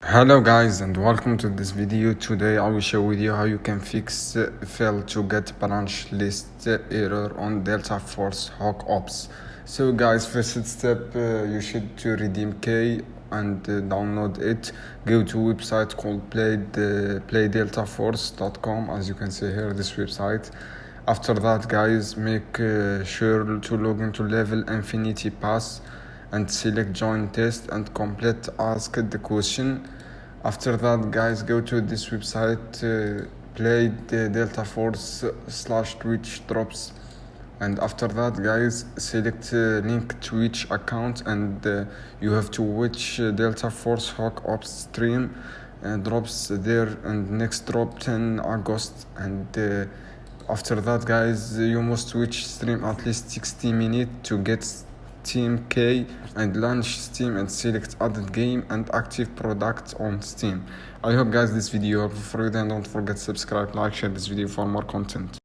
Hello guys and welcome to this video. Today I will show with you how you can fix fail to get branch list error on Delta Force Hawk Ops. So guys, first step, you should to redeem key and download it. Go to a website called playdeltaforce.com, as you can see here, this website. After that guys, make sure to log into Level Infinity Pass and select join test and complete ask the question. After that guys, go to this website, play the Delta Force /Twitch drops, and after that guys, select link Twitch account and you have to watch Delta Force Hawk Ops stream drops there, and next drop 10 August. And after that guys, you must watch stream at least 60 minutes to get Steam key and launch Steam and select added game and active product on Steam. I hope guys this video helpful for you, and don't forget to subscribe, like, share this video for more content.